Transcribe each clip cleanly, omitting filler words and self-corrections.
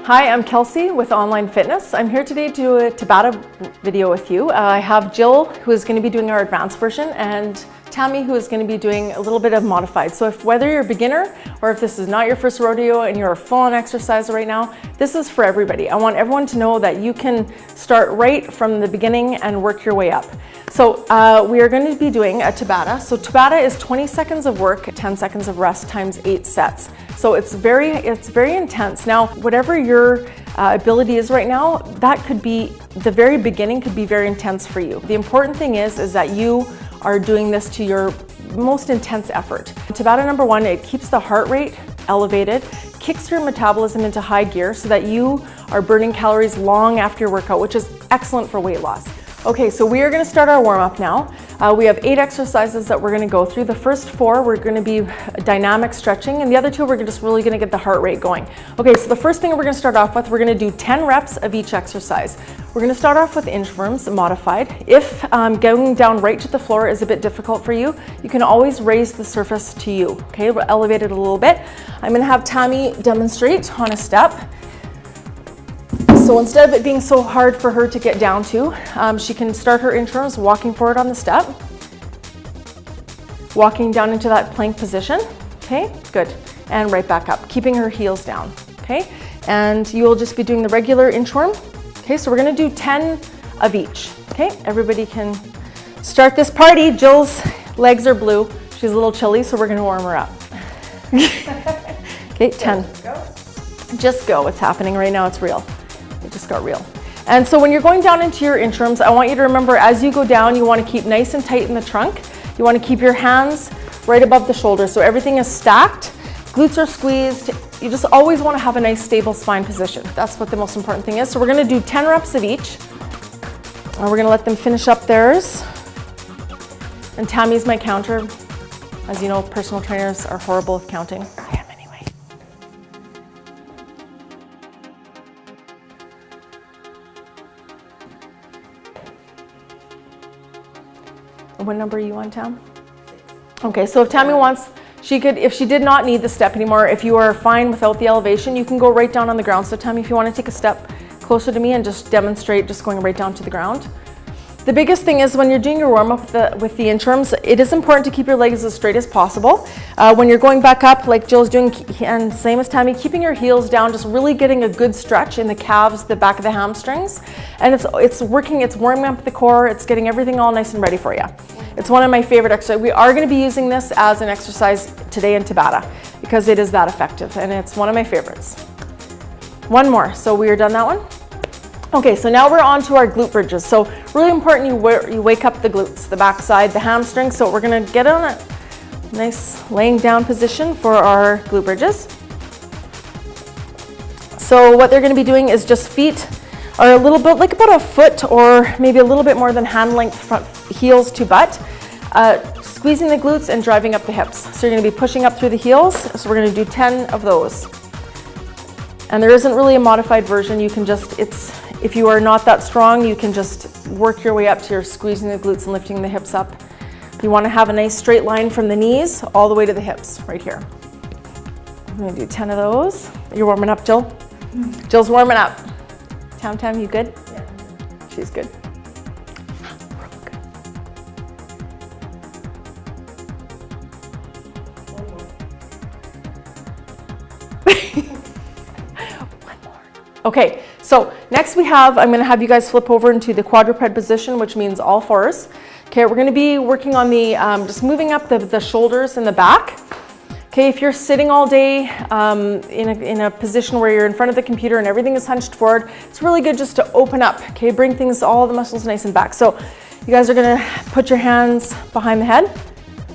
Hi, I'm Kelsey with Online Fitness. I'm here today to do a Tabata video with you. I have Jill, who is going to be doing our advanced version, and Tammy, who is going to be doing a little bit of modified. So if whether you're a beginner or if this is not your first rodeo and you're a full-on exerciser right now, this is for everybody. I want everyone to know that you can start right from the beginning and work your way up. So we are going to be doing a Tabata. So Tabata is 20 seconds of work, 10 seconds of rest times 8 sets. So it's very intense. Now, whatever your ability is right now, that could be, the very beginning could be very intense for you. The important thing is that you are doing this to your most intense effort. Tabata number 1, it keeps the heart rate elevated, kicks your metabolism into high gear so that you are burning calories long after your workout, which is excellent for weight loss. Okay, so we are going to start our warm-up now. We have 8 exercises that we're going to go through. The first 4 we're going to be dynamic stretching, and the other 2 we're just really going to get the heart rate going. Okay, so the first thing we're going to start off with, we're going to do 10 reps of each exercise. We're going to start off with inchworms, modified. If going down right to the floor is a bit difficult for you, you can always raise the surface to you. Okay, we'll elevate it a little bit. I'm going to have Tammy demonstrate on a step. So instead of it being so hard for her to get down to, she can start her inchworms walking forward on the step, walking down into that plank position. Okay, good. And right back up, keeping her heels down. Okay, and you will just be doing the regular inchworm. Okay, so we're going to do 10 of each. Okay, everybody can start this party. Jill's legs are blue. She's a little chilly, so we're going to warm her up. Okay, 10. Just go. It's happening right now. It's real. It just got real. And so when you're going down into your inchworms, I want you to remember as you go down, you want to keep nice and tight in the trunk. You want to keep your hands right above the shoulders so everything is stacked. Glutes are squeezed. You just always want to have a nice stable spine position. That's what the most important thing is. So we're going to do 10 reps of each. And we're going to let them finish up theirs. And Tammy's my counter. As you know, personal trainers are horrible with counting. I am anyway. What number are you on, Tam? 6. Okay, so if Tammy wants, she could, if she did not need the step anymore, if you are fine without the elevation, you can go right down on the ground. So Tammy, if you want to take a step closer to me and just demonstrate just going right down to the ground. The biggest thing is when you're doing your warm-up with the inchworms, it is important to keep your legs as straight as possible. When you're going back up, like Jill's doing, and same as Tammy, keeping your heels down, just really getting a good stretch in the calves, the back of the hamstrings. And it's working, it's warming up the core, it's getting everything all nice and ready for you. It's one of my favorite exercises. We are going to be using this as an exercise today in Tabata because it is that effective, and it's one of my favorites. One more, so we are done that one. Okay, so now we're on to our glute bridges. So really important you wake up the glutes, the backside, the hamstrings. So we're gonna get on a nice laying down position for our glute bridges. So what they're gonna be doing is just feet are a little bit, like about a foot or maybe a little bit more than hand length front, heels to butt. Squeezing the glutes and driving up the hips. So you're gonna be pushing up through the heels. So we're gonna do 10 of those. And there isn't really a modified version. You can just, if you are not that strong, you can just work your way up to your squeezing the glutes and lifting the hips up. You want to have a nice straight line from the knees all the way to the hips, right here. I'm going to do 10 of those. You're warming up, Jill? Jill's warming up. Tam, you good? Yeah. She's good. Okay, so next I'm going to have you guys flip over into the quadruped position, which means all fours. Okay, we're going to be working on the, just moving up the shoulders and the back. Okay, if you're sitting all day in a position where you're in front of the computer and everything is hunched forward, it's really good just to open up, okay, bring all the muscles nice and back. So you guys are going to put your hands behind the head,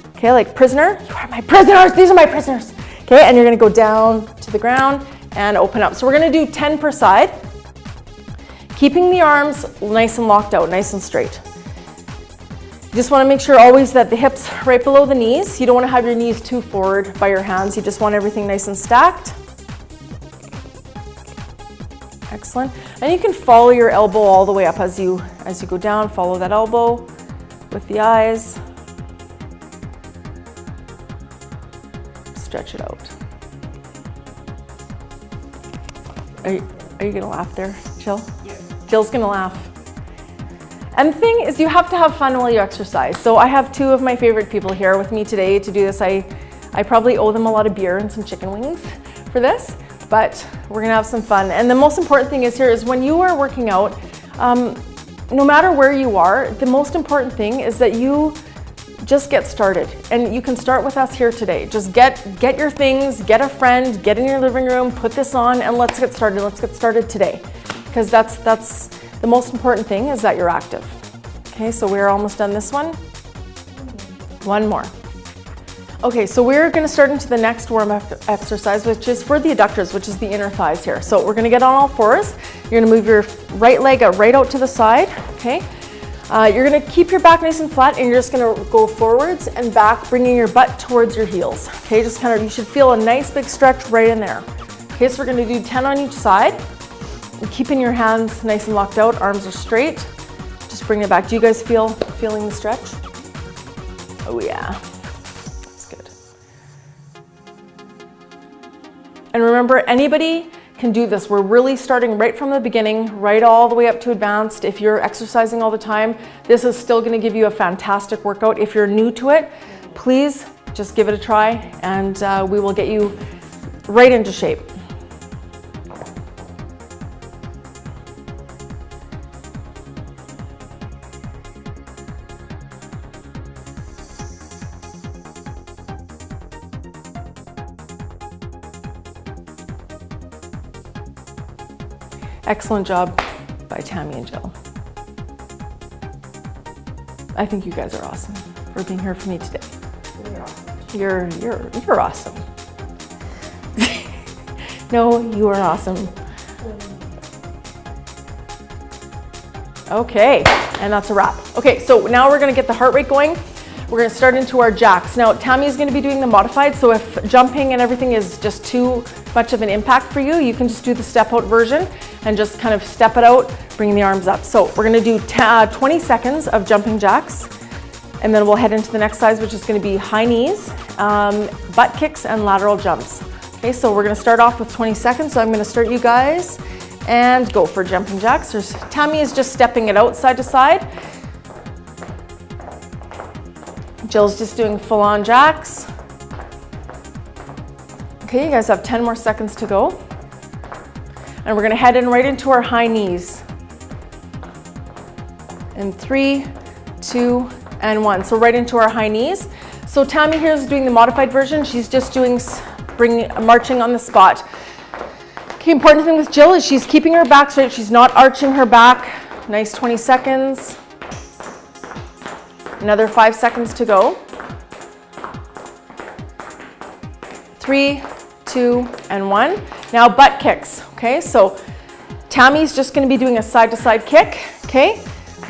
okay, like prisoner. You are my prisoners, these are my prisoners. Okay, and you're going to go down to the ground and open up. So we're going to do 10 per side, keeping the arms nice and locked out, nice and straight. You just want to make sure always that the hips right below the knees. You don't want to have your knees too forward by your hands. You just want everything nice and stacked. Excellent. And you can follow your elbow all the way up as you go down. Follow that elbow with the eyes. Stretch it out. Are you gonna laugh there, Jill? Yeah. Jill's gonna laugh. And the thing is, you have to have fun while you exercise. So I have two of my favorite people here with me today to do this. I probably owe them a lot of beer and some chicken wings for this, but we're gonna have some fun. And the most important thing is here is when you are working out, no matter where you are, the most important thing is that you just get started. And you can start with us here today. Just get your things, get a friend, get in your living room, put this on, and let's get started. Let's get started today. Because that's the most important thing is that you're active. Okay, so we're almost done this one. One more. Okay, so we're gonna start into the next warm-up exercise, which is for the adductors, which is the inner thighs here. So we're gonna get on all fours. You're gonna move your right leg right out to the side, okay? You're gonna keep your back nice and flat, and you're just gonna go forwards and back, bringing your butt towards your heels. Okay, just kind of, you should feel a nice big stretch right in there. Okay, so we're gonna do 10 on each side. And keeping your hands nice and locked out, arms are straight. Just bring it back. Do you guys feeling the stretch? Oh yeah, that's good. And remember, anybody can do this. We're really starting right from the beginning, right all the way up to advanced. If you're exercising all the time, this is still gonna give you a fantastic workout. If you're new to it, please just give it a try, and we will get you right into shape. Excellent job by Tammy and Jill. I think you guys are awesome for being here for me today. You're awesome. You're awesome. No, you are awesome. Okay, and that's a wrap. Okay, so now we're gonna get the heart rate going. We're gonna start into our jacks. Now, Tammy's gonna be doing the modified, so if jumping and everything is just too much of an impact for you, you can just do the step out version and just kind of step it out, bringing the arms up. So we're gonna do 20 seconds of jumping jacks, and then we'll head into the next size, which is gonna be high knees, butt kicks, and lateral jumps. Okay, so we're gonna start off with 20 seconds. So I'm gonna start you guys and go for jumping jacks. Tammy is just stepping it out side to side. Jill's just doing full-on jacks. Okay, you guys have 10 more seconds to go. And we're gonna head in right into our high knees. In 3, 2, and 1. So right into our high knees. So Tammy here is doing the modified version. She's just doing marching on the spot. Okay, important thing with Jill is she's keeping her back straight. She's not arching her back. Nice 20 seconds. Another 5 seconds to go. 3, 2, and 1. Now butt kicks, okay? So Tammy's just gonna be doing a side-to-side kick, okay?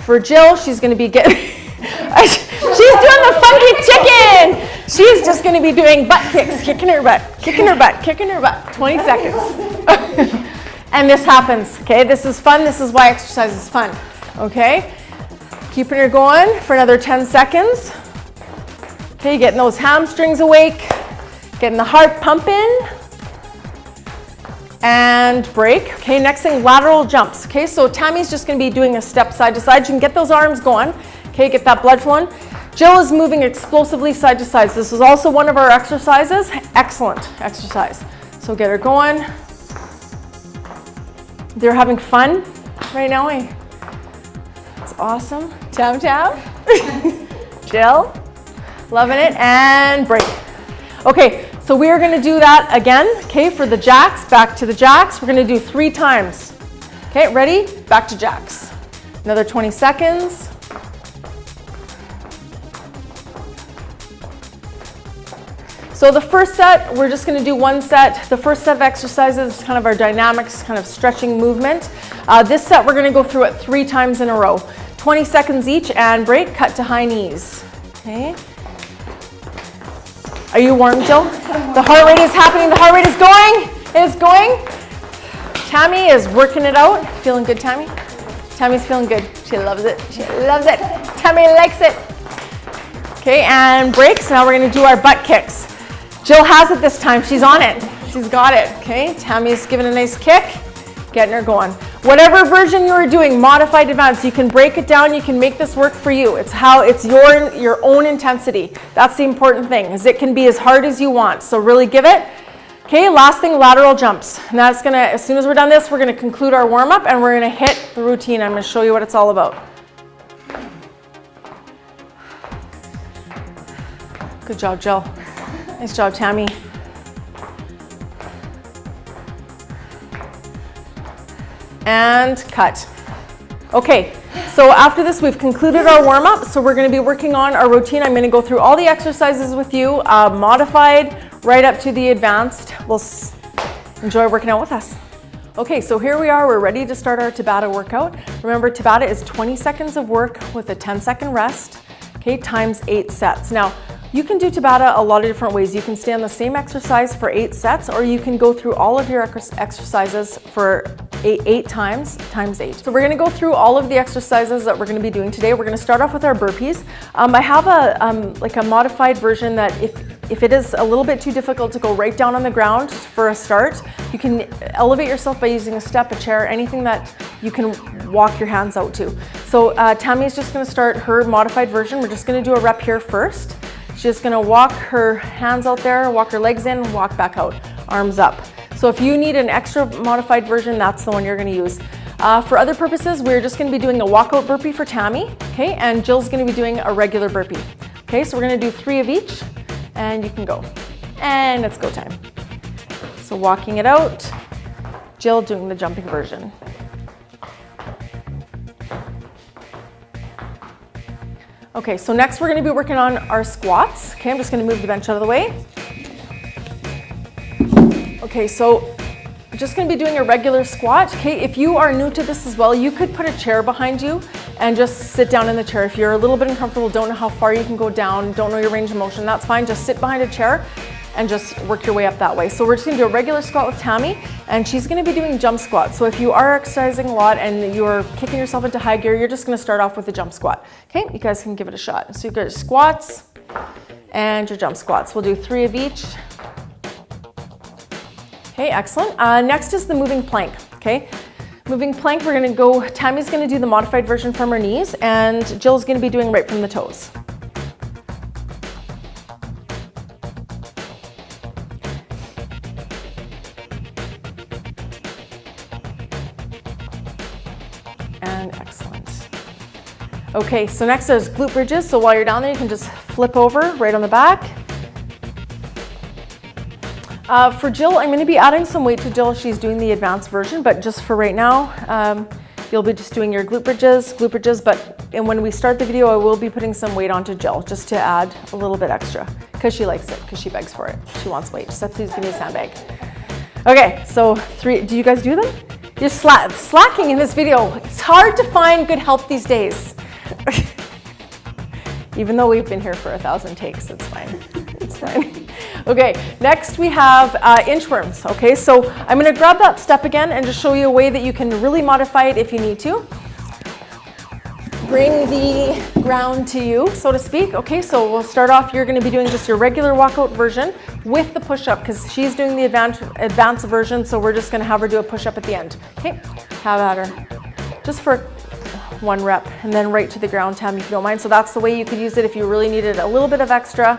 For Jill, she's gonna be getting, she's doing the funky chicken! She's just gonna be doing butt kicks, kicking her butt, kicking her butt, kicking her butt, 20 seconds. And this happens, okay? This is fun, this is why exercise is fun, okay? Keeping her going for another 10 seconds. Okay, getting those hamstrings awake, getting the heart pumping. And break. Okay, next thing, lateral jumps. Okay, so Tammy's just gonna be doing a step side to side. You can get those arms going. Okay, get that blood flowing. Jill is moving explosively side to side. This is also one of our exercises. Excellent exercise. So get her going. They're having fun right now. It's awesome. Tam Tam. Jill, loving it. And break. Okay. So we are gonna do that again, okay, for the jacks, back to the jacks. We're gonna do 3 times. Okay, ready? Back to jacks. Another 20 seconds. So the first set, we're just gonna do 1 set. The first set of exercises is kind of our dynamics, kind of stretching movement. This set, we're gonna go through it 3 times in a row. 20 seconds each and break, cut to high knees, okay? Are you warm, Jill? The heart rate is happening. The heart rate is going. It is going. Tammy is working it out. Feeling good, Tammy? Tammy's feeling good. She loves it. She loves it. Tammy likes it. Okay, and breaks. Now we're going to do our butt kicks. Jill has it this time. She's on it. She's got it. Okay, Tammy's giving a nice kick. getting her going. Whatever version you are doing, modified, advanced, you can break it down, you can make this work for you. It's your own intensity. That's the important thing, is it can be as hard as you want. So really give it. Okay, last thing, lateral jumps. And that's gonna, as soon as we're done this, we're gonna conclude our warm up and we're gonna hit the routine. I'm gonna show you what it's all about. Good job, Jill. Nice job, Tammy. And cut. Okay, so after this, we've concluded our warm up. So we're gonna be working on our routine. I'm gonna go through all the exercises with you, modified, right up to the advanced. We'll enjoy working out with us. Okay, so here we are, we're ready to start our Tabata workout. Remember, Tabata is 20 seconds of work with a 10-second rest, okay, times 8 sets. Now, you can do Tabata a lot of different ways. You can stay on the same exercise for 8 sets, or you can go through all of your exercises for 8 times 8. So we're gonna go through all of the exercises that we're gonna be doing today. We're gonna start off with our burpees. I have a modified version that if it is a little bit too difficult to go right down on the ground for a start, you can elevate yourself by using a step, a chair, anything that you can walk your hands out to. So Tammy's just gonna start her modified version. We're just gonna do a rep here first. She's just gonna walk her hands out there, walk her legs in, walk back out, arms up. So if you need an extra modified version, that's the one you're gonna use. For other purposes, we're just gonna be doing a walkout burpee for Tammy, okay? And Jill's gonna be doing a regular burpee. Okay, so we're gonna do 3 of each, and you can go. And it's go time. So walking it out, Jill doing the jumping version. Okay, so next we're gonna be working on our squats. Okay, I'm just gonna move the bench out of the way. Okay, so just gonna be doing a regular squat. Okay, if you are new to this as well, you could put a chair behind you and just sit down in the chair. If you're a little bit uncomfortable, don't know how far you can go down, don't know your range of motion, that's fine. Just sit behind a chair and just work your way up that way. So we're just gonna do a regular squat with Tammy, and she's gonna be doing jump squats. So if you are exercising a lot and you're kicking yourself into high gear, you're just gonna start off with a jump squat. Okay, you guys can give it a shot. So you've got your squats and your jump squats. We'll do 3 of each. Okay, excellent. Next is the moving plank, okay? Moving plank, we're gonna go, Tammy's gonna do the modified version from her knees, and Jill's gonna be doing right from the toes. And excellent. Okay, so next is glute bridges. So while you're down there, you can just flip over right on the back. For Jill, I'm going to be adding some weight to Jill. She's doing the advanced version, but just for right now, you'll be just doing your glute bridges, and when we start the video, I will be putting some weight onto Jill just to add a little bit extra because she likes it, because she begs for it. She wants weight. She said, please give me a sandbag. Okay, so 3, do you guys do them? You're slacking in this video. It's hard to find good help these days. Even though we've been here for 1,000 takes, it's fine. It's fine. Okay, next we have inchworms. Okay, so I'm gonna grab that step again and just show you a way that you can really modify it if you need to. Bring the ground to you, so to speak. Okay, so we'll start off, you're gonna be doing just your regular walkout version with the push-up, because she's doing the advanced version, so we're just gonna have her do a push-up at the end. Okay, have at her. Just for 1 rep, and then right to the ground, Tammy, if you don't mind. So that's the way you could use it if you really needed a little bit of extra.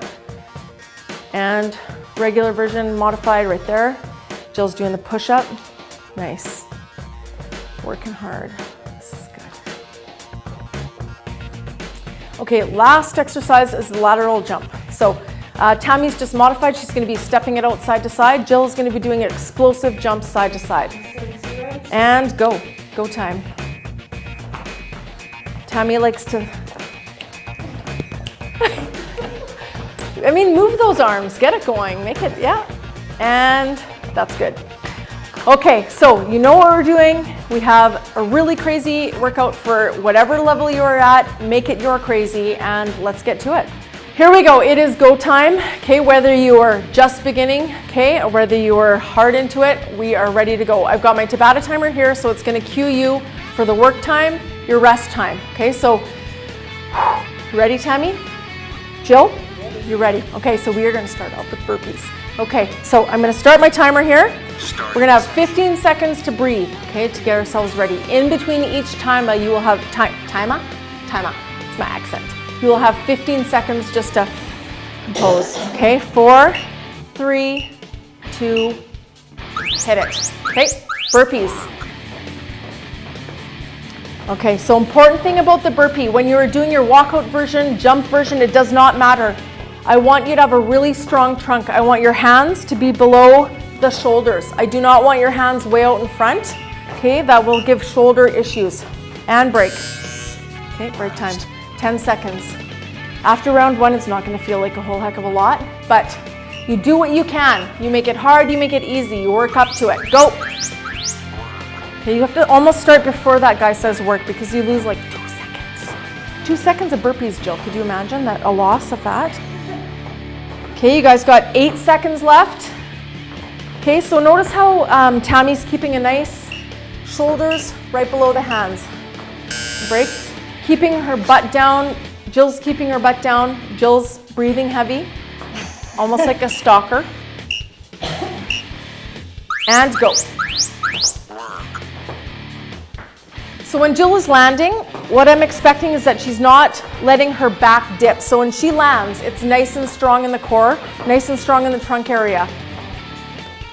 And regular version, modified right there. Jill's doing the push-up. Nice. Working hard. This is good. Okay, last exercise is the lateral jump. So Tammy's just modified. She's going to be stepping it out side to side. Jill's going to be doing explosive jumps side to side. And go. Go time. Tammy likes to... I mean, move those arms, get it going, make it, yeah. And that's good. Okay, so you know what we're doing. We have a really crazy workout for whatever level you are at. Make it your crazy, and let's get to it. Here we go, it is go time. Okay, whether you are just beginning, okay, or whether you are hard into it, we are ready to go. I've got my Tabata timer here, so it's gonna cue you for the work time, your rest time. Okay, so ready, Tammy? Jill? You're ready. Okay, so we are gonna start off with burpees. Okay, so I'm gonna start my timer here. We're gonna have 15 seconds to breathe, okay, to get ourselves ready. In between each timer, you will have timer? It's my accent. You will have 15 seconds just to compose, okay? 4, 3, 2, hit it. Okay, burpees. Okay, so important thing about the burpee, when you're doing your walkout version, jump version, it does not matter. I want you to have a really strong trunk. I want your hands to be below the shoulders. I do not want your hands way out in front. Okay, that will give shoulder issues. And break. Okay, break time. 10 seconds. After round 1, it's not going to feel like a whole heck of a lot, but you do what you can. You make it hard, you make it easy. You work up to it. Go. Okay, you have to almost start before that guy says work because you lose like 2 seconds. 2 seconds of burpees, Jill. Could you imagine that, a loss of that? Okay, you guys got 8 seconds left. Okay, so notice how Tammy's keeping a nice shoulders right below the hands. Break. Keeping her butt down. Jill's keeping her butt down. Jill's breathing heavy, almost like a stalker. And go. So when Jill is landing, what I'm expecting is that she's not letting her back dip. So when she lands, it's nice and strong in the core, nice and strong in the trunk area.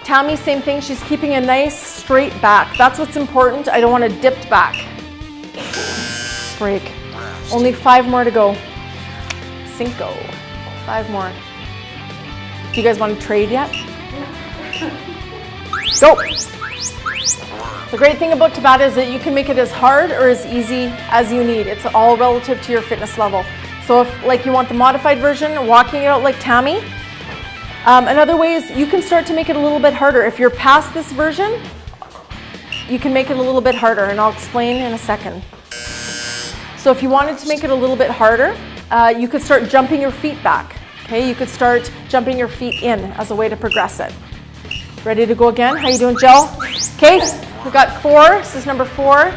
Tammy, same thing. She's keeping a nice straight back. That's what's important. I don't want a dipped back. Break. Only 5 more to go. 5 more. Do you guys want to trade yet? Go. The great thing about Tabata is that you can make it as hard or as easy as you need. It's all relative to your fitness level. So if like you want the modified version, walking it out like Tammy, another way is you can start to make it a little bit harder. If you're past this version, you can make it a little bit harder, and I'll explain in a second. So if you wanted to make it a little bit harder, you could start jumping your feet back. Okay, you could start jumping your feet in as a way to progress it. Ready to go again? How you doing, Jill? Okay, we got 4. This is number 4.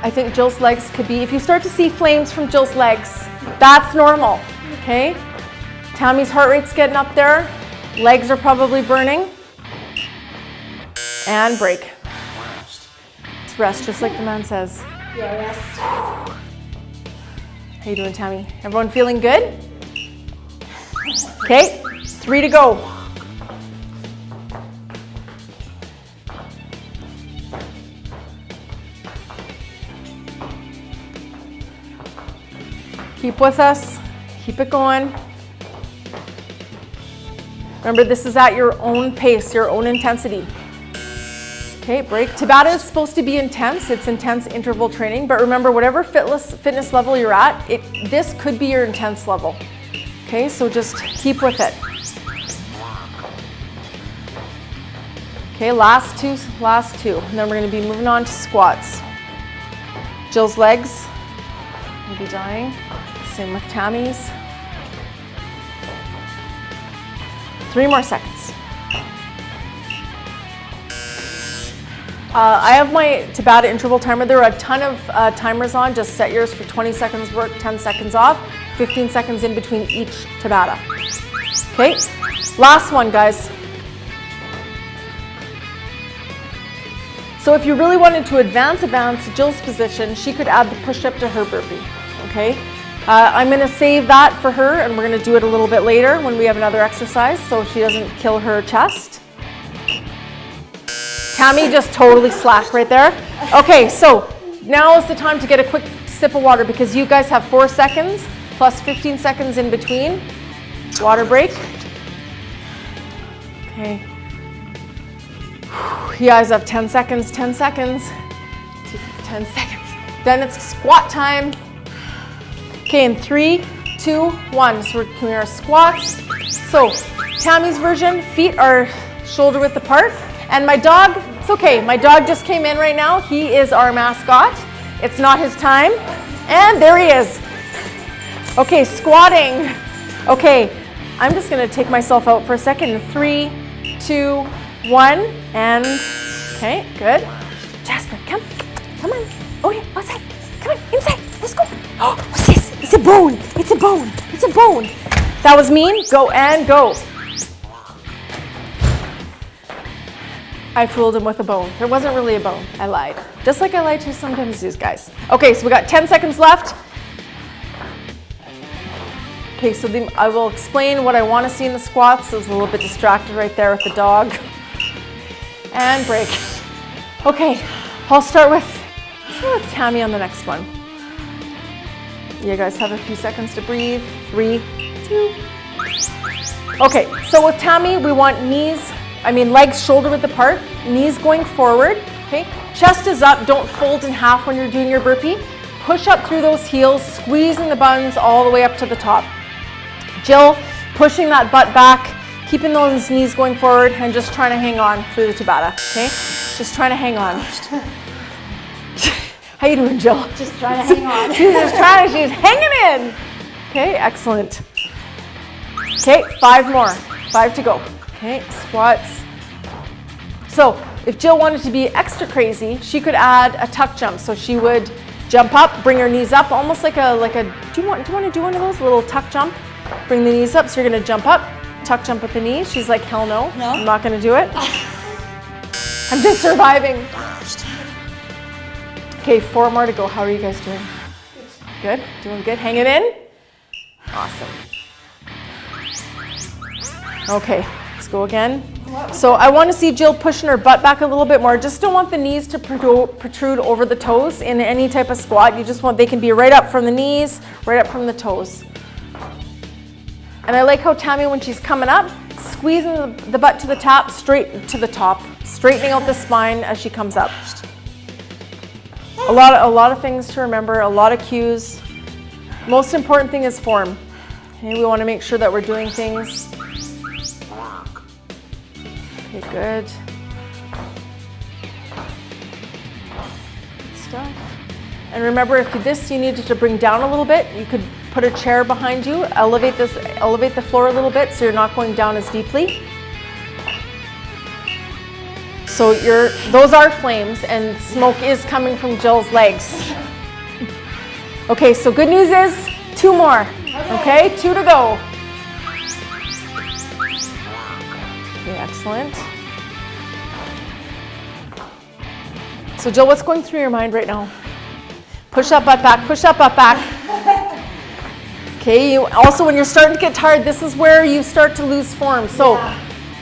I think Jill's legs could be, if you start to see flames from Jill's legs, that's normal, okay? Tammy's heart rate's getting up there. Legs are probably burning. And break. It's rest, just like the man says. Yeah, rest. How you doing, Tammy? Everyone feeling good? Okay, 3 to go. Keep with us, keep it going. Remember, this is at your own pace, your own intensity. Okay, break. Tabata is supposed to be intense. It's intense interval training, but remember, whatever fitness level you're at, this could be your intense level. Okay, so just keep with it. Okay, last two, and then we're going to be moving on to squats. Jill's legs will be dying. Same with Tammy's. 3 more seconds. I have my Tabata interval timer. There are a ton of timers on. Just set yours for 20 seconds work, 10 seconds off, 15 seconds in between each Tabata. Okay, last one, guys. So if you really wanted to advance Jill's position, she could add the push-up to her burpee, okay? I'm gonna save that for her, and we're gonna do it a little bit later when we have another exercise so she doesn't kill her chest. Tammy just totally slashed right there. Okay, so now is the time to get a quick sip of water because you guys have 4 seconds plus 15 seconds in between. Water break. Okay. You guys have 10 seconds, 10 seconds, 10 seconds. Then it's squat time. Okay, in 3, 2, 1. So we're doing our squats. So Tammy's version, feet are shoulder width apart. And my dog, it's okay. My dog just came in right now. He is our mascot. It's not his time. And there he is. Okay, squatting. Okay, I'm just gonna take myself out for a second. 3, 2, 1, and okay, good. Jasper, come on. Oh yeah, outside. Come on, inside. go. Oh, what's this? It's a bone. It's a bone. It's a bone. That was mean. Go and go. I fooled him with a bone. There wasn't really a bone. I lied. Just like I lied to sometimes these guys. Okay, so we got 10 seconds left. Okay, so I will explain what I want to see in the squats. I was a little bit distracted right there with the dog. And break. Okay, I'll start with Tammy on the next one. You guys have a few seconds to breathe. 3, 2. Okay, so with Tammy, we want legs shoulder width apart, knees going forward, okay? Chest is up, don't fold in half when you're doing your burpee. Push up through those heels, squeezing the buns all the way up to the top. Jill, pushing that butt back, keeping those knees going forward, and just trying to hang on through the Tabata, okay? Just trying to hang on. How you doing, Jill? Just trying to hang on. She's hanging in. Okay, excellent. Okay, 5 more. 5 to go. Okay, squats. So if Jill wanted to be extra crazy, she could add a tuck jump. So she would jump up, bring her knees up, almost like a. Do you want to do one of those, a little tuck jump? Bring the knees up. So you're gonna jump up, tuck jump with the knees. She's like, hell no, I'm not gonna do it. I'm just surviving. Okay, 4 more to go. How are you guys doing? Good, doing good. Hanging in. Awesome. Okay. Let's go again. So I want to see Jill pushing her butt back a little bit more. Just don't want the knees to protrude over the toes in any type of squat. You just want, they can be right up from the knees, right up from the toes. And I like how Tammy, when she's coming up, squeezing the butt to the top, straight to the top, straightening out the spine as she comes up. A lot of things to remember, a lot of cues. Most important thing is form. Okay, we want to make sure that we're doing things. Okay, good. Good stuff. And remember, if you needed to bring down a little bit, you could put a chair behind you, elevate the floor a little bit so you're not going down as deeply. So those are flames and smoke is coming from Jill's legs. Okay, so good news is 2 more. Okay, 2 to go. Okay, excellent. So Jill, what's going through your mind right now? Push up, butt back, push up, butt back. Okay, also when you're starting to get tired, this is where you start to lose form. So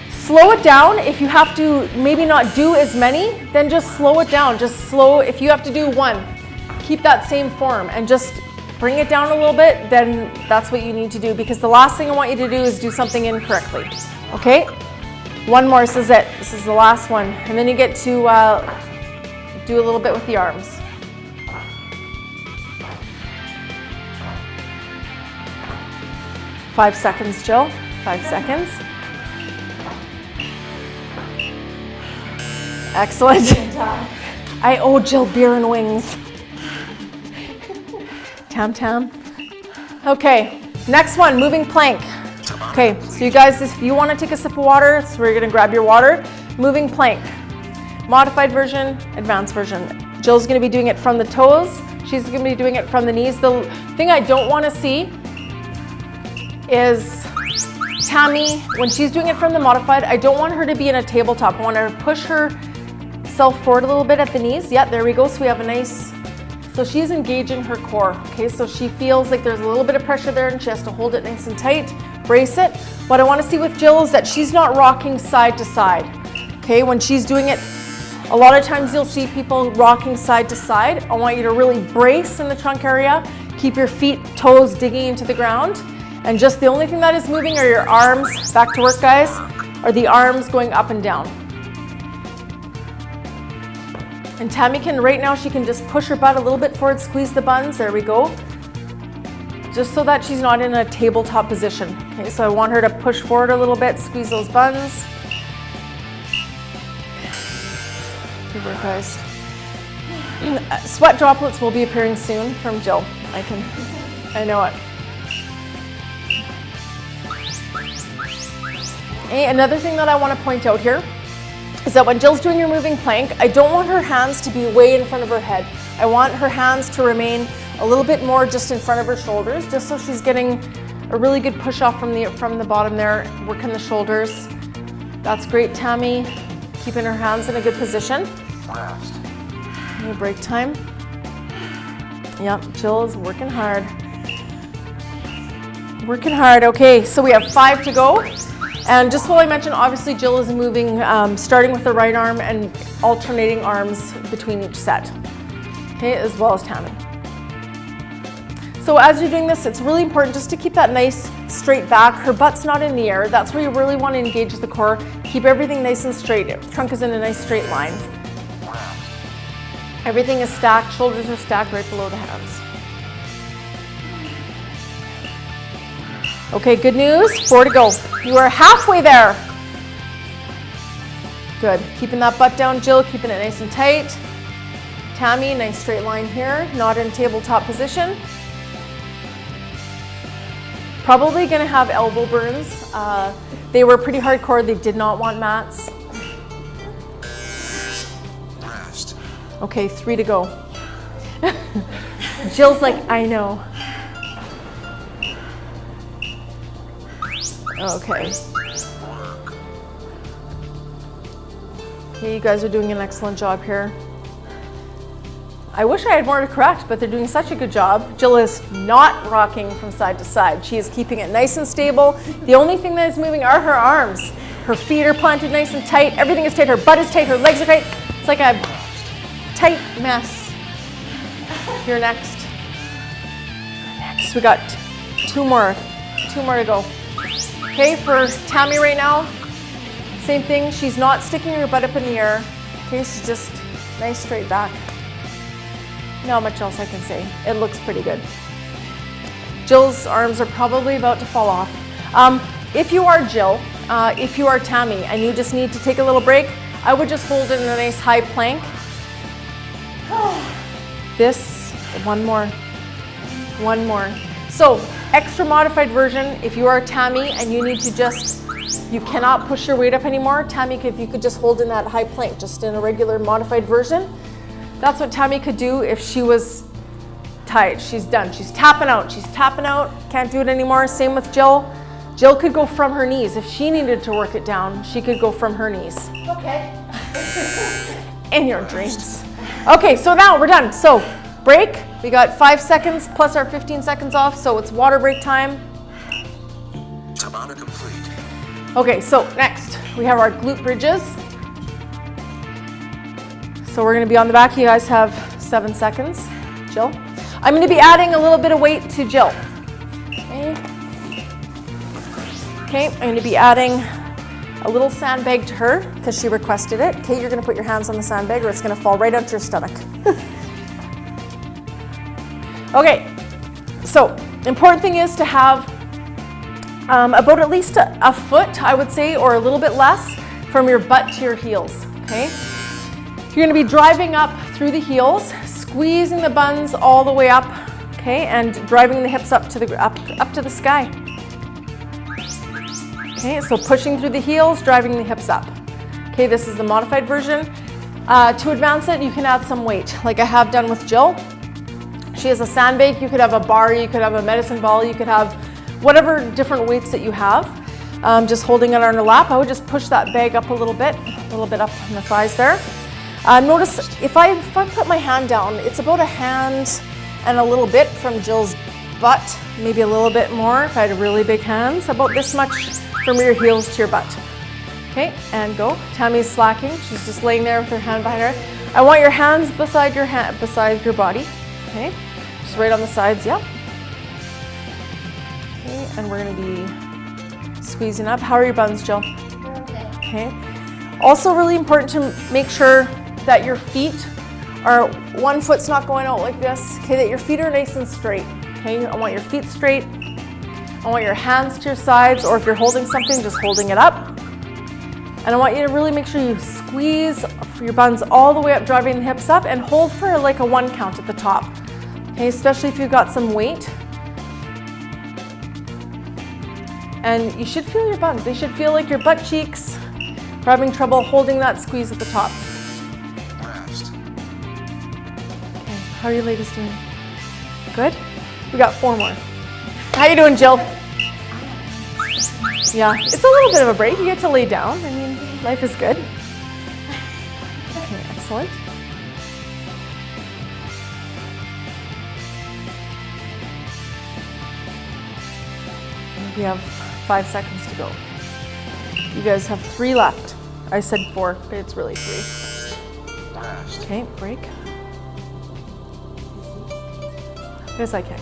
slow it down. If you have to maybe not do as many, then just slow it down. If you have to do 1, keep that same form and just bring it down a little bit, then that's what you need to do, because the last thing I want you to do is do something incorrectly. Okay? 1 more, this is it. This is the last one. And then you get to do a little bit with the arms. Five seconds, Jill. 5 seconds. Excellent. I owe Jill beer and wings. Tam. Okay, next one, moving plank. Okay, so you guys, if you want to take a sip of water, that's where you're going to grab your water. Moving plank. Modified version, advanced version. Jill's going to be doing it from the toes. She's going to be doing it from the knees. The thing I don't want to see is Tammy, when she's doing it from the modified, I don't want her to be in a tabletop. I want her to push herself forward a little bit at the knees. Yeah, there we go. So we have a nice, so she's engaging her core. Okay, so she feels like there's a little bit of pressure there and she has to hold it nice and tight, brace it. What I want to see with Jill is that she's not rocking side to side. Okay, when she's doing it, a lot of times you'll see people rocking side to side. I want you to really brace in the trunk area. Keep your feet, toes digging into the ground. And just the only thing that is moving are your arms. Back to work, guys. Are the arms going up and down. And Tammy can, right now, she can just push her butt a little bit forward, squeeze the buns. There we go. Just so that she's not in a tabletop position. Okay, so I want her to push forward a little bit, squeeze those buns. Good work, guys. Sweat droplets will be appearing soon from Jill. I know it. Okay, another thing that I want to point out here is that when Jill's doing her moving plank, I don't want her hands to be way in front of her head. I want her hands to remain a little bit more just in front of her shoulders, just so she's getting a really good push off from the bottom there, working the shoulders. That's great, Tammy. Keeping her hands in a good position. Okay, break time. Yep, Jill is working hard. Working hard. Okay, so we have 5 to go. And just while I mentioned, obviously Jill is moving, starting with the right arm and alternating arms between each set. Okay, as well as Tammy. So as you're doing this, it's really important just to keep that nice straight back. Her butt's not in the air. That's where you really want to engage the core. Keep everything nice and straight. The trunk is in a nice straight line. Everything is stacked. Shoulders are stacked right below the hands. Okay, good news. 4 to go. You are halfway there. Good. Keeping that butt down, Jill. Keeping it nice and tight. Tammy, nice straight line here. Not in tabletop position. Probably going to have elbow burns. They were pretty hardcore. They did not want mats. Okay, 3 to go. Jill's like, I know. Okay. Okay, you guys are doing an excellent job here. I wish I had more to correct, but they're doing such a good job. Jill is not rocking from side to side. She is keeping it nice and stable. The only thing that is moving are her arms. Her feet are planted nice and tight. Everything is tight. Her butt is tight. Her legs are tight. It's like a tight mess. You're next. Next, we got 2 more. 2 more to go. Okay, for Tammy right now, same thing. She's not sticking her butt up in the air. Okay, she's just nice straight back. Not much else I can say. It looks pretty good. Jill's arms are probably about to fall off. If you are Jill, if you are Tammy, and you just need to take a little break, I would just hold it in a nice high plank. This, one more. So, extra modified version, if you are Tammy and you need to you cannot push your weight up anymore, Tammy, if you could just hold in that high plank, just in a regular modified version, that's what Tammy could do if she was tired. She's done. She's tapping out. Can't do it anymore. Same with Jill. Jill could go from her knees. If she needed to work it down, she could go from her knees. Okay. In your dreams. Okay, so now we're done. So break. We got 5 seconds plus our 15 seconds off, so it's water break time. Tabata complete. Okay, so next we have our glute bridges. So we're going to be on the back. You guys have 7 seconds. Jill. I'm going to be adding a little bit of weight to Jill. Okay, I'm going to be adding a little sandbag to her because she requested it. Okay, you're going to put your hands on the sandbag or it's going to fall right onto your stomach. Okay, so important thing is to have about at least a foot, I would say, or a little bit less from your butt to your heels. Okay. You're going to be driving up through the heels, squeezing the buns all the way up, okay, and driving the hips up to the sky. Okay, so pushing through the heels, driving the hips up. Okay, this is the modified version. To advance it, you can add some weight, like I have done with Jill. She has a sandbag. You could have a bar, you could have a medicine ball, you could have whatever different weights that you have. Just holding it on her lap, I would just push that bag up a little bit up on the thighs there. Notice if I put my hand down, it's about a hand and a little bit from Jill's butt, maybe a little bit more if I had really big hands, about this much from your heels to your butt. Okay, and go. Tammy's slacking. She's just laying there with her hand behind her. I want your hands beside your body. Okay, just right on the sides, yeah. Okay, and we're gonna be squeezing up. How are your buns, Jill? Okay. Also really important to make sure that your feet are, one foot's not going out like this, okay, that your feet are nice and straight, okay? I want your feet straight. I want your hands to your sides, or if you're holding something, just holding it up. And I want you to really make sure you squeeze your buns all the way up, driving the hips up, and hold for like a 1 count at the top, okay, especially if you've got some weight. And you should feel your buns. They should feel like your butt cheeks. If you're having trouble holding that squeeze at the top. Okay, how are you ladies doing? Good. We got 4 more. How you doing, Jill? Yeah, it's a little bit of a break. You get to lay down. I mean, life is good. Okay, excellent. We have 5 seconds to go. You guys have 3 left. I said 4, but it's really 3. Okay, break. As I can.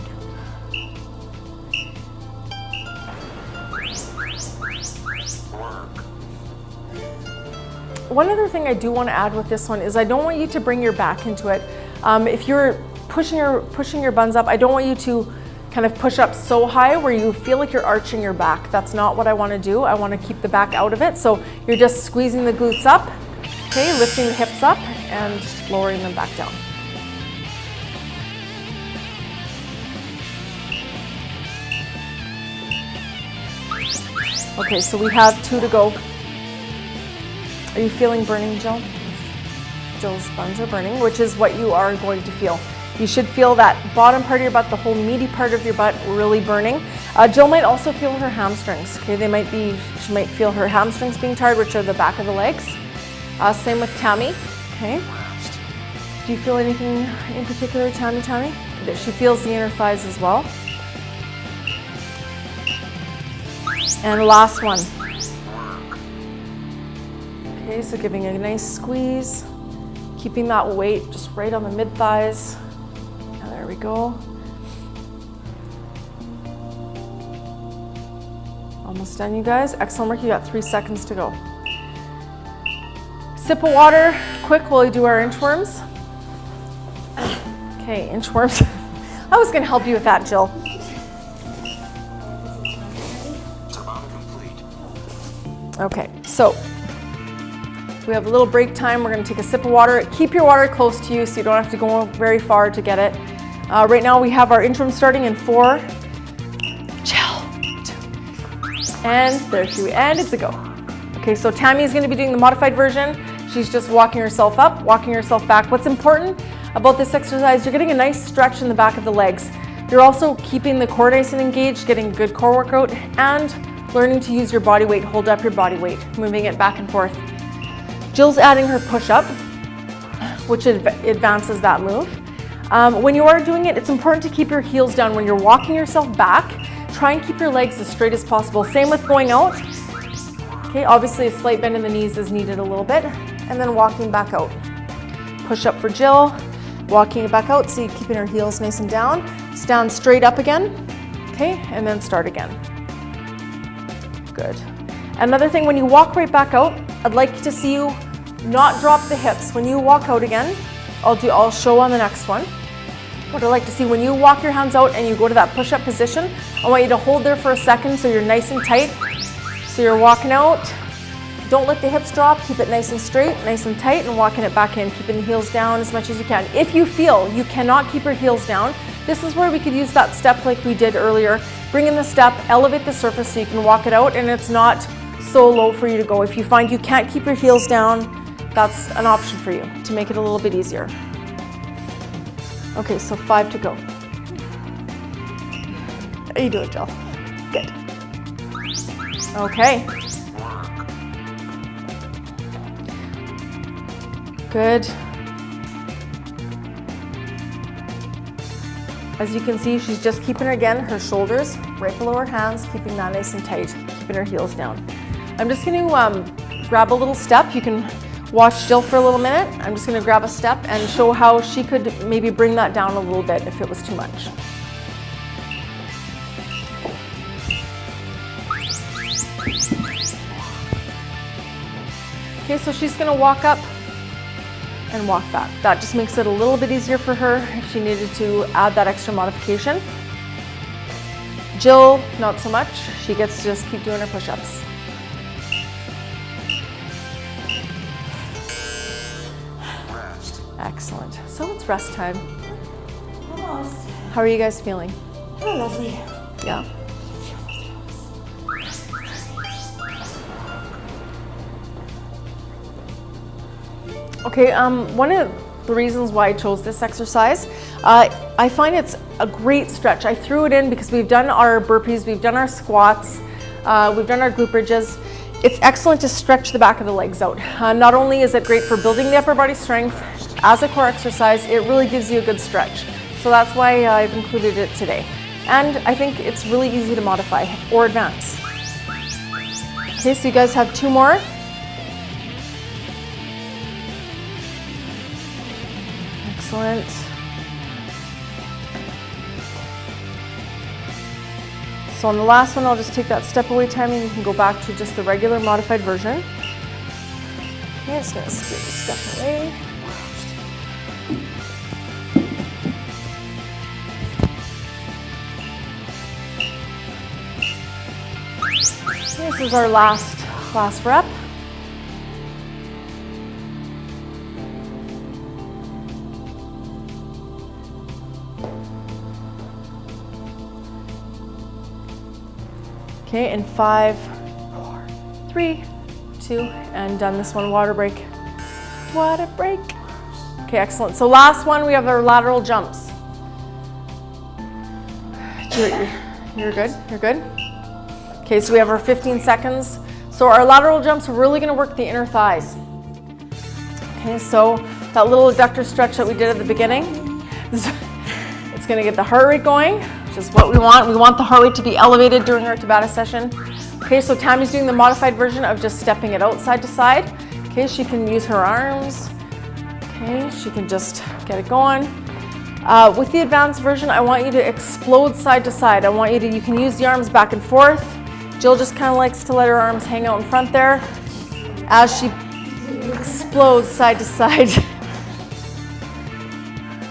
One other thing I do want to add with this one is I don't want you to bring your back into it. If you're pushing your buns up, I don't want you to kind of push up so high where you feel like you're arching your back. That's not what I want to do. I want to keep the back out of it. So you're just squeezing the glutes up, okay, lifting the hips up and lowering them back down. Okay, so we have 2 to go. Are you feeling burning, Jill? Jill's buns are burning, which is what you are going to feel. You should feel that bottom part of your butt, the whole meaty part of your butt really burning. Jill might also feel her hamstrings. Okay, she might feel her hamstrings being tired, which are the back of the legs. Same with Tammy. Okay. Do you feel anything in particular, Tammy? She feels the inner thighs as well. And last one. Okay, so giving a nice squeeze, keeping that weight just right on the mid thighs. There we go. Almost done, you guys. Excellent work. You got 3 seconds to go. Sip of water, quick, while we do our inchworms. Okay, inchworms. I was going to help you with that, Jill. Okay, so we have a little break time. We're going to take a sip of water. Keep your water close to you so you don't have to go very far to get it. Right now we have our inchworm starting in 4. Chill. And there and it's a go. Okay, so Tammy is going to be doing the modified version. She's just walking herself up, walking herself back. What's important about this exercise, you're getting a nice stretch in the back of the legs. You're also keeping the core nice and engaged, getting a good core workout, and learning to use your body weight, hold up your body weight, moving it back and forth. Jill's adding her push-up, which advances that move. When you are doing it, it's important to keep your heels down. When you're walking yourself back, try and keep your legs as straight as possible. Same with going out. Okay, obviously a slight bend in the knees is needed a little bit, and then walking back out. Push up for Jill, walking it back out, so you're keeping her heels nice and down. Stand straight up again, okay, and then start again. Good. Another thing, when you walk right back out, I'd like to see you not drop the hips. When you walk out again, I'll show on the next one. What I'd like to see, when you walk your hands out and you go to that push-up position, I want you to hold there for a second so you're nice and tight. So you're walking out. Don't let the hips drop. Keep it nice and straight, nice and tight, and walking it back in, keeping the heels down as much as you can. If you feel you cannot keep your heels down, this is where we could use that step like we did earlier. Bring in the step, elevate the surface so you can walk it out, and it's not so low for you to go. If you find you can't keep your heels down, that's an option for you to make it a little bit easier. Okay, so 5 to go. You do it, Jill. Good. Okay. Good. As you can see, she's just keeping, again, her shoulders right below her hands, keeping that nice and tight, keeping her heels down. I'm just going to grab a little step. You can watch Jill for a little minute. I'm just going to grab a step and show how she could maybe bring that down a little bit if it was too much. Okay, so she's going to walk up and walk back. That just makes it a little bit easier for her if she needed to add that extra modification. Jill, not so much. She gets to just keep doing her push-ups. Excellent. So it's rest time. Almost. How are you guys feeling? Oh, lovely. Yeah. Okay, one of the reasons why I chose this exercise, I find it's a great stretch. I threw it in because we've done our burpees, we've done our squats, we've done our glute bridges. It's excellent to stretch the back of the legs out. Not only is it great for building the upper body strength, as a core exercise, it really gives you a good stretch. So that's why I've included it today. And I think it's really easy to modify or advance. Okay, so you guys have 2 more. Excellent. So on the last one, I'll just take that step away time and you can go back to just the regular modified version. Okay, I'm just gonna scoot the step away. This is our last rep. Okay, in 5, 4, 3, 2, and done this one, water break. Water break. Okay, excellent. So last one, we have our lateral jumps. You're good, you're good. Okay, so we have our 15 seconds. So our lateral jumps are really gonna work the inner thighs. Okay, so that little adductor stretch that we did at the beginning, it's gonna get the heart rate going, which is what we want. We want the heart rate to be elevated during our Tabata session. Okay, so Tammy's doing the modified version of just stepping it out side to side. Okay, she can use her arms. Okay, she can just get it going. With the advanced version, I want you to explode side to side. I want you can use the arms back and forth. Jill just kind of likes to let her arms hang out in front there as she explodes side to side.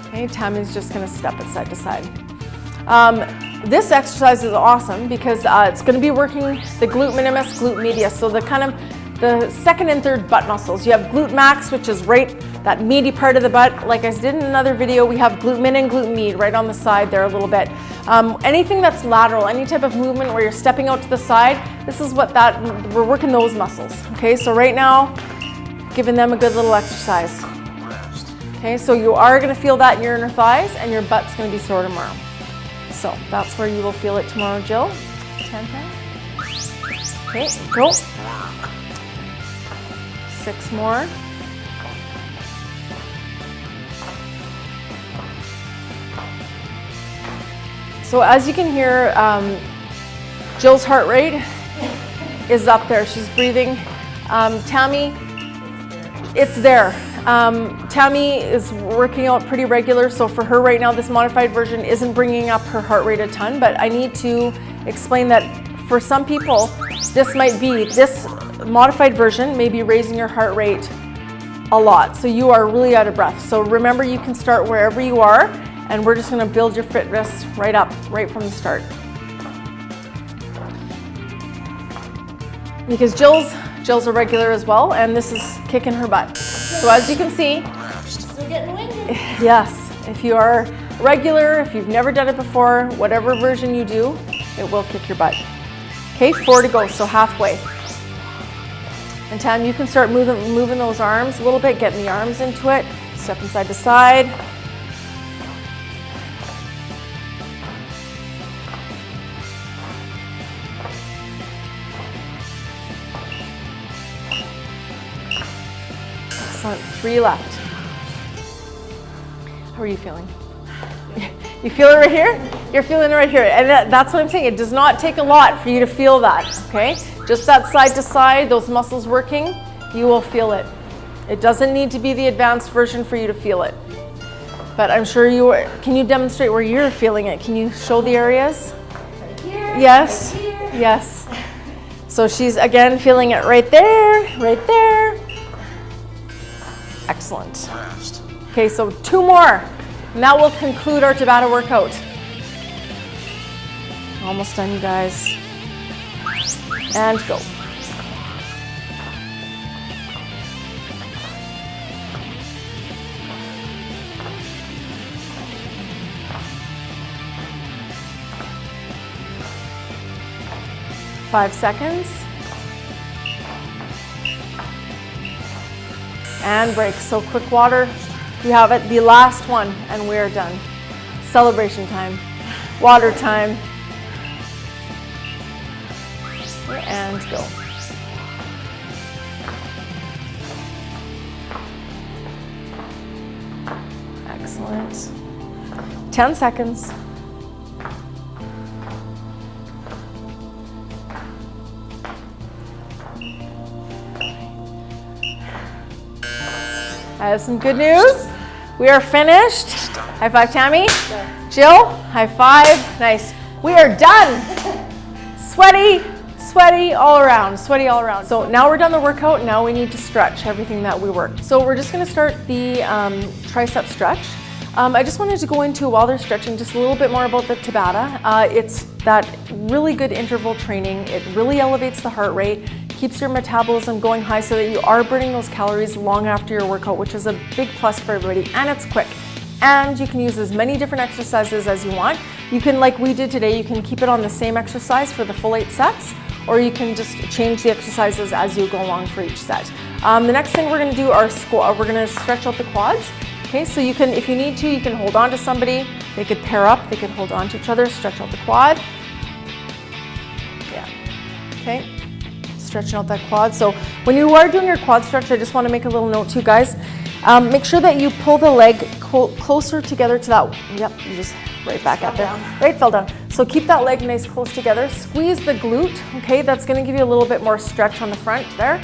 Okay, Tammy's just gonna step it side to side. This exercise is awesome because it's gonna be working the glute minimus, glute medius, so the kind of the second and third butt muscles. You have glute max, which is right, that meaty part of the butt. Like I did in another video, we have glute min and glute med right on the side there a little bit. Anything that's lateral, any type of movement where you're stepping out to the side, this is what we're working those muscles. Okay, so right now, giving them a good little exercise. Okay, so you are gonna feel that in your inner thighs and your butt's gonna be sore tomorrow. So that's where you will feel it tomorrow, Jill. 10, 10. Okay, go. 6 more. So as you can hear, Jill's heart rate is up there. She's breathing. Tammy, it's there. Tammy is working out pretty regular, so for her right now, this modified version isn't bringing up her heart rate a ton, but I need to explain that for some people, this modified version may be raising your heart rate a lot, so you are really out of breath. So remember, you can start wherever you are, and we're just gonna build your fitness right up, right from the start. Because Jill's a regular as well, and this is kicking her butt. So as you can see, Still getting winded. yes, if you are regular, if you've never done it before, whatever version you do, it will kick your butt. Okay, 4 to go, so halfway. And Tam, you can start moving those arms a little bit, getting the arms into it, stepping side to side. Excellent, 3 left. How are you feeling? You feel it right here? You're feeling it right here. And that's what I'm saying. It does not take a lot for you to feel that, okay? Just that side to side, those muscles working, you will feel it. It doesn't need to be the advanced version for you to feel it. But I'm sure can you demonstrate where you're feeling it? Can you show the areas? Right here. Yes, Right here. yes. So she's again feeling it right there, right there. Excellent. Okay, so 2 more, and that will conclude our Tabata workout. Almost done, you guys. And go. Five seconds. And break. So quick water. You have it, the last one, and we're done. Celebration time. Water time. And go. Excellent. 10 seconds. I have some good news. We are finished. High five, Tammy. Jill, high five. Nice. We are done. Sweaty, sweaty all around, sweaty all around. So now we're done the workout. Now we need to stretch everything that we worked. So we're just gonna start the tricep stretch. I just wanted to go into, while they're stretching, just a little bit more about the Tabata. It's that really good interval training. It really elevates the heart rate, keeps your metabolism going high so that you are burning those calories long after your workout, which is a big plus for everybody, and it's quick. And you can use as many different exercises as you want. You can, like we did today, you can keep it on the same exercise for the full 8 sets, or you can just change the exercises as you go along for each set. The next thing we're gonna do are squat. We're gonna stretch out the quads. Okay, so you can, if you need to, you can hold on to somebody. They could pair up, they could hold on to each other, stretch out the quad. Yeah, okay. Stretching out that quad. So when you are doing your quad stretch, I just want to make a little note to you guys. Make sure that you pull the leg closer together to that. Yep, you just right back at there. Right, fell down. So keep that leg nice close together. Squeeze the glute. Okay, that's going to give you a little bit more stretch on the front there.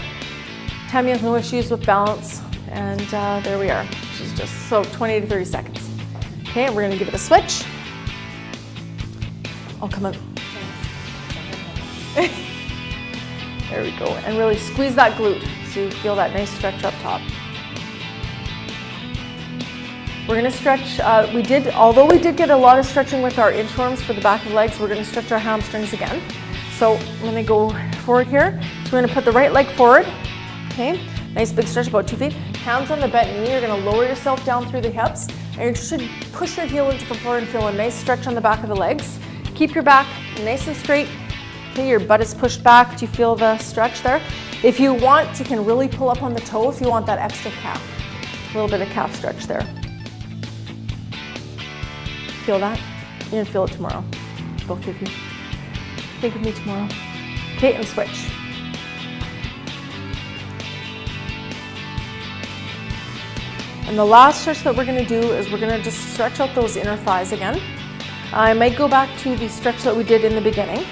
Tammy has no issues with balance, and there we are. She's just so 20 to 30 seconds. Okay, we're going to give it a switch. I'll come up. There we go, and really squeeze that glute so you feel that nice stretch up top. We're gonna stretch, although we did get a lot of stretching with our inchworms for the back of the legs, we're gonna stretch our hamstrings again. So I'm gonna go forward here. So we're gonna put the right leg forward, okay? Nice big stretch, about 2 feet. Hands on the bent knee, you're gonna lower yourself down through the hips, and you should push your heel into the floor and feel a nice stretch on the back of the legs. Keep your back nice and straight. Okay, your butt is pushed back. Do you feel the stretch there? If you want, you can really pull up on the toe if you want that extra calf. A little bit of calf stretch there. Feel that? You're gonna feel it tomorrow, both of you. Think of me tomorrow. Okay, and switch. And the last stretch that we're gonna do is we're gonna just stretch out those inner thighs again. I might go back to the stretch that we did in the beginning.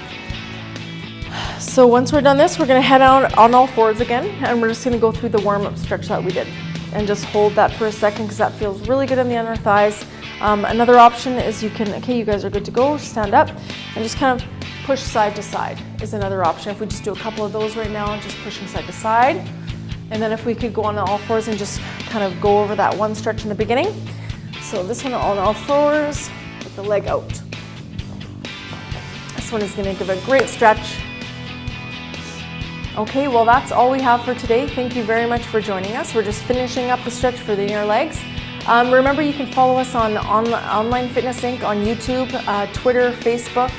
So once we're done this, we're gonna head out on all fours again, and we're just gonna go through the warm-up stretch that we did. And just hold that for a second, because that feels really good in the inner thighs. Another option is you can, okay, you guys are good to go, stand up, and just kind of push side to side is another option. If we just do a couple of those right now, just pushing side to side. And then if we could go on all fours and just kind of go over that one stretch in the beginning. So this one on all fours, with the leg out. This one is gonna give a great stretch. Okay, well that's all we have for today. Thank you very much for joining us. We're just finishing up the stretch for the inner legs. Remember, you can follow us on Online Fitness Inc. on YouTube, Twitter, Facebook,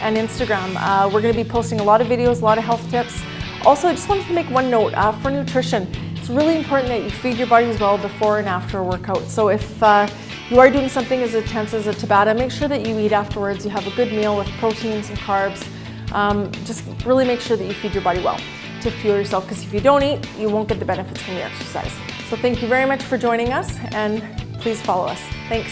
and Instagram. We're gonna be posting a lot of videos, a lot of health tips. Also, I just wanted to make one note for nutrition. It's really important that you feed your body as well before and after a workout. So if you are doing something as intense as a Tabata, make sure that you eat afterwards. You have a good meal with proteins and carbs. Just really make sure that you feed your body well to fuel yourself, because if you don't eat, you won't get the benefits from the exercise. So thank you very much for joining us, and please follow us. Thanks.